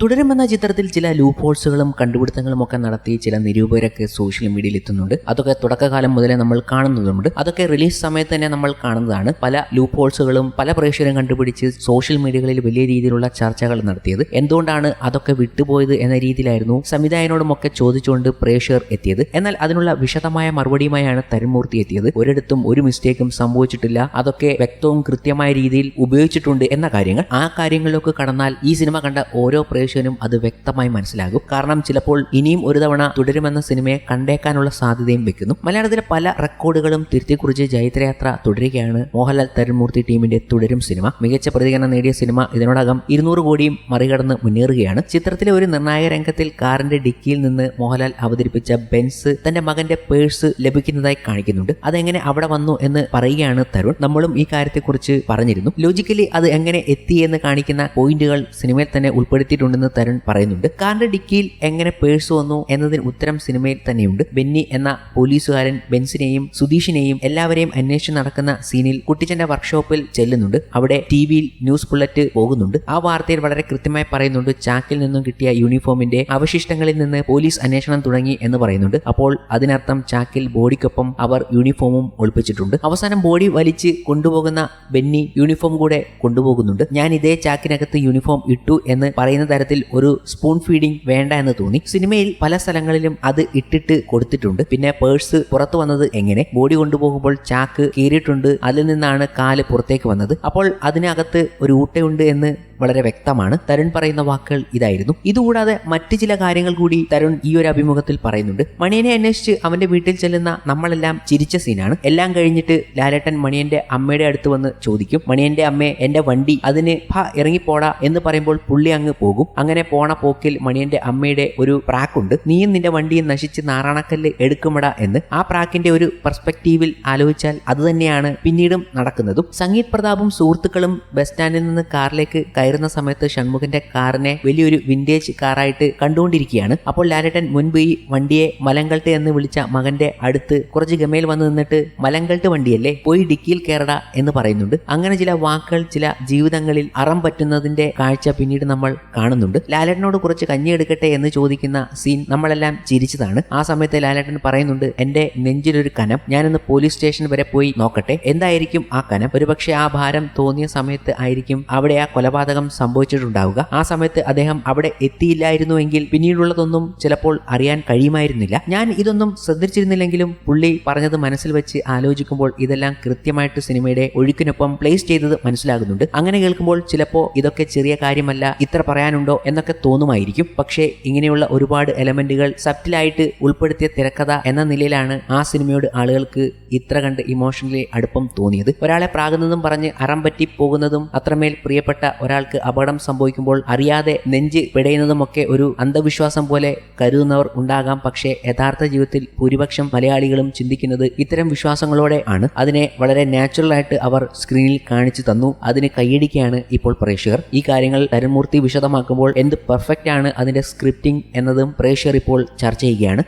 തുടരുമെന്ന ചിത്രത്തിൽ ചില ലൂപ്പ് ഹോൾസുകളും കണ്ടുപിടുത്തങ്ങളും ഒക്കെ നടത്തി ചില നിരൂപകരൊക്കെ സോഷ്യൽ മീഡിയയിൽ എത്തുന്നുണ്ട്. അതൊക്കെ തുടക്കകാലം മുതലേ നമ്മൾ കാണുന്നതുണ്ട്. അതൊക്കെ റിലീസ് സമയത്ത് തന്നെ നമ്മൾ കാണുന്നതാണ്. പല ലൂപ്പ് ഹോൾസുകളും പല പ്രേക്ഷകരും കണ്ടുപിടിച്ച് സോഷ്യൽ മീഡിയകളിൽ വലിയ രീതിയിലുള്ള ചർച്ചകൾ നടത്തിയത്. എന്തുകൊണ്ടാണ് അതൊക്കെ വിട്ടുപോയത് എന്ന രീതിയിലായിരുന്നു സംവിധായകനോടുമൊക്കെ ചോദിച്ചുകൊണ്ട് പ്രേക്ഷകർ എത്തിയത്. എന്നാൽ അതിനുള്ള വിശദമായ മറുപടിയുമായാണ് തരുൺ മൂർത്തി എത്തിയത്. ഒരിടത്തും ഒരു മിസ്റ്റേക്കും സംഭവിച്ചിട്ടില്ല, അതൊക്കെ വ്യക്തവും കൃത്യമായ രീതിയിൽ ഉപയോഗിച്ചിട്ടുണ്ട് എന്ന കാര്യങ്ങൾ. ആ കാര്യങ്ങളിലേക്ക് കടന്നാൽ ഈ സിനിമ കണ്ട ഓരോ പ്രേക്ഷകനും അത് വ്യക്തമായി മനസ്സിലാകും. കാരണം ചിലപ്പോൾ ഇനിയും ഒരു തവണ തുടരുമെന്ന സിനിമയെ കണ്ടേക്കാനുള്ള സാധ്യതയും വെക്കുന്നു. മലയാളത്തിലെ പല റെക്കോർഡുകളും തിരുത്തിക്കുറിച്ച് ജൈത്രയാത്ര തുടരുകയാണ് മോഹൻലാൽ തരുൺ മൂർത്തി ടീമിന്റെ തുടരും സിനിമ. മികച്ച പ്രതികരണം നേടിയ സിനിമ ഇതിനോടകം 200 കോടിയും മറികടന്ന് മുന്നേറുകയാണ്. ചിത്രത്തിലെ ഒരു നിർണായക രംഗത്തിൽ കാറിന്റെ ഡിക്കിയിൽ നിന്ന് മോഹൻലാൽ അവതരിപ്പിച്ച ബെൻസ് തന്റെ മകന്റെ പേഴ്സ് ലഭിക്കുന്നതായി കാണിക്കുന്നുണ്ട്. അതെങ്ങനെ അവിടെ വന്നു എന്ന് പറയുകയാണ് തരുൺ. നമ്മളും ഈ കാര്യത്തെക്കുറിച്ച് പറഞ്ഞിരുന്നു. ലോജിക്കലി അത് എങ്ങനെ എത്തി എന്ന് കാണിക്കുന്ന പോയിന്റുകൾ സിനിമയിൽ തന്നെ ഉൾപ്പെടുത്തിയിട്ടുണ്ടെന്ന് തരുൺ പറയുന്നുണ്ട്. കാറിന്റെ ഡിക്കിയിൽ എങ്ങനെ പേഴ്സ് വന്നു എന്നതിന് ഉത്തരം സിനിമയിൽ തന്നെയുണ്ട്. ബെന്നി എന്ന പോലീസുകാരൻ ബെൻസിനെയും സുധീഷിനെയും എല്ലാവരെയും അന്വേഷിച്ച് നടക്കുന്ന സീനിൽ കുട്ടിച്ചന്റെ വർക്ക്ഷോപ്പിൽ ചെല്ലുന്നുണ്ട്. അവിടെ ടിവിയിൽ ന്യൂസ് ബുള്ളറ്റ് പോകുന്നുണ്ട്. ആ വാർത്തയിൽ വളരെ കൃത്യമായി പറയുന്നുണ്ട് ചാക്കിൽ നിന്നും കിട്ടിയ യൂണിഫോമിന്റെ അവശിഷ്ടങ്ങളിൽ നിന്ന് പോലീസ് അന്വേഷണം തുടങ്ങി എന്ന് പറയുന്നുണ്ട്. അപ്പോൾ അതിനർത്ഥം ചാക്കിൽ ബോഡിക്കൊപ്പം അവർ യൂണിഫോമും ഒളിപ്പിച്ചിട്ടുണ്ട്. അവസാനം ബോഡി വലിച്ച് കൊണ്ടുപോകുന്ന ബെന്നി യൂണിഫോം കൂടെ കൊണ്ടുപോകുന്നുണ്ട്. ഞാൻ ഇതേ ചാക്കിനകത്ത് യൂണിഫോം ഇട്ടു എന്ന് പറയുന്ന തരത്തിൽ ഒരു സ്പൂൺ ഫീഡിംഗ് വേണ്ട എന്ന് തോന്നി. സിനിമയിൽ പല സ്ഥലങ്ങളിലും അത് ഇട്ടിട്ട് കൊടുത്തിട്ടുണ്ട്. പിന്നെ പേഴ്സ് പുറത്തു വന്നത് എങ്ങനെ? ബോഡി കൊണ്ടുപോകുമ്പോൾ ചാക്ക് കീറിയിട്ടുണ്ട്, അതിൽ നിന്നാണ് കാല് പുറത്തേക്ക് വന്നത്. അപ്പോൾ അതിനകത്ത് ഒരു ഊട്ടയുണ്ട് എന്ന് വളരെ വ്യക്തമാണ്. തരുൺ പറയുന്ന വാക്കുകൾ ഇതായിരുന്നു. ഇതുകൂടാതെ മറ്റു ചില കാര്യങ്ങൾ കൂടി തരുൺ ഈ ഒരു അഭിമുഖത്തിൽ പറയുന്നുണ്ട്. മണിയനെ അന്വേഷിച്ച് അവന്റെ വീട്ടിൽ ചെല്ലുന്ന നമ്മളെല്ലാം ചിരിച്ച സീനാണ്. എല്ലാം കഴിഞ്ഞിട്ട് ലാലേട്ടൻ മണിയന്റെ അമ്മയുടെ അടുത്ത് വന്ന് ചോദിക്കും, മണിയന്റെ അമ്മേ എന്റെ വണ്ടി, അതിന് ഇറങ്ങിപ്പോടാ എന്ന് പറയുമ്പോൾ പുള്ളി അങ്ങ് പോകും. അങ്ങനെ പോണ പോക്കിൽ മണിയന്റെ അമ്മയുടെ ഒരു പ്രാക്കുണ്ട്, നീയും നിന്റെ വണ്ടിയും നശിച്ച് നാറാണക്കല്ല് എടുക്കുമടാ എന്ന്. ആ പ്രാക്കിന്റെ ഒരു പെർസ്പെക്റ്റീവിൽ ആലോചിച്ചാൽ അത് തന്നെയാണ് പിന്നീടും നടക്കുന്നതും. സംഗീത് പ്രതാപും സുഹൃത്തുക്കളും ബസ് സ്റ്റാൻഡിൽ നിന്ന് കാറിലേക്ക് കയറുന്ന സമയത്ത് ഷൺമുഖന്റെ കാറിനെ വലിയൊരു വിന്റേജ് കാറായിട്ട് കണ്ടുകൊണ്ടിരിക്കുകയാണ്. അപ്പോൾ ലാലേട്ടൻ മുൻപ് ഈ വണ്ടിയെ മലങ്കൾട്ട് എന്ന് വിളിച്ച മകന്റെ അടുത്ത് കുറച്ച് ഗമയിൽ വന്ന് നിന്നിട്ട് മലങ്കൾട്ട് വണ്ടിയല്ലേ, പോയി ഡിക്കിയിൽ കയറടാ എന്ന് പറയുന്നുണ്ട്. അങ്ങനെ ചില വാക്കുകൾ ചില ജീവിതങ്ങളിൽ അറം പറ്റുന്നതിന്റെ കാഴ്ച പിന്നീട് നമ്മൾ കാണുന്നുണ്ട്. ലാലേട്ടനോട് കുറച്ച് കഞ്ഞി എടുക്കട്ടെ എന്ന് ചോദിക്കുന്ന സീൻ നമ്മളെല്ലാം ചിരിച്ചതാണ്. ആ സമയത്ത് ലാലേട്ടൻ പറയുന്നുണ്ട്, എന്റെ നെഞ്ചിലൊരു കനം, ഞാനിന്ന് പോലീസ് സ്റ്റേഷൻ വരെ പോയി നോക്കട്ടെ, എന്തായിരിക്കും ആ കനം? ഒരുപക്ഷെ ആ ഭാരം തോന്നിയ സമയത്ത് ആയിരിക്കും അവിടെ ആ കൊലപാതകം സംഭവിച്ചിട്ടുണ്ടാവുക. ആ സമയത്ത് അദ്ദേഹം അവിടെ എത്തിയില്ലായിരുന്നുവെങ്കിൽ പിന്നീടുള്ളതൊന്നും ചിലപ്പോൾ അറിയാൻ കഴിയുമായിരുന്നില്ല. ഞാൻ ഇതൊന്നും ശ്രദ്ധിച്ചിരുന്നില്ലെങ്കിലും പുള്ളി പറഞ്ഞത് മനസ്സിൽ വെച്ച് ആലോചിക്കുമ്പോൾ ഇതെല്ലാം കൃത്യമായിട്ട് സിനിമയുടെ ഒഴുക്കിനൊപ്പം പ്ലേസ് ചെയ്തത് മനസ്സിലാകുന്നുണ്ട്. അങ്ങനെ കേൾക്കുമ്പോൾ ചിലപ്പോൾ ഇതൊക്കെ ചെറിയ കാര്യമല്ല, ഇത്ര പറയാനുണ്ടോ എന്നൊക്കെ തോന്നുമായിരിക്കും. പക്ഷേ ഇങ്ങനെയുള്ള ഒരുപാട് എലമെന്റുകൾ സബ്റ്റിലായിട്ട് ഉൾപ്പെടുത്തിയ തിരക്കഥ എന്ന നിലയിലാണ് ആ സിനിമയോട് ആളുകൾക്ക് ഇത്ര കണ്ട് ഇമോഷണലി അടുപ്പം തോന്നിയത്. ഒരാളെ പ്രാകുന്നതും പറഞ്ഞ് അറം പറ്റി പോകുന്നതും അത്രമേൽ പ്രിയപ്പെട്ട ഒരാൾക്ക് അപകടം സംഭവിക്കുമ്പോൾ അറിയാതെ നെഞ്ച് പിടയുന്നതുമൊക്കെ ഒരു അന്ധവിശ്വാസം പോലെ കരുതുന്നവർ ഉണ്ടാകാം. പക്ഷേ യഥാർത്ഥ ജീവിതത്തിൽ ഭൂരിപക്ഷം മലയാളികളും ചിന്തിക്കുന്നത് ഇത്തരം വിശ്വാസങ്ങളോടെ ആണ്. അതിനെ വളരെ നാച്ചുറൽ ആയിട്ട് അവർ സ്ക്രീനിൽ കാണിച്ചു തന്നു. അതിന് കൈയടിക്കുകയാണ് ഇപ്പോൾ പ്രേക്ഷകർ. ഈ കാര്യങ്ങൾ തരുൺ മൂർത്തി വിശദമാക്കുമ്പോൾ എന്ത് പെർഫെക്റ്റ് ആണ് അതിന്റെ സ്ക്രിപ്റ്റിംഗ് എന്നതും പ്രേക്ഷകർ ഇപ്പോൾ ചർച്ച ചെയ്യുകയാണ്.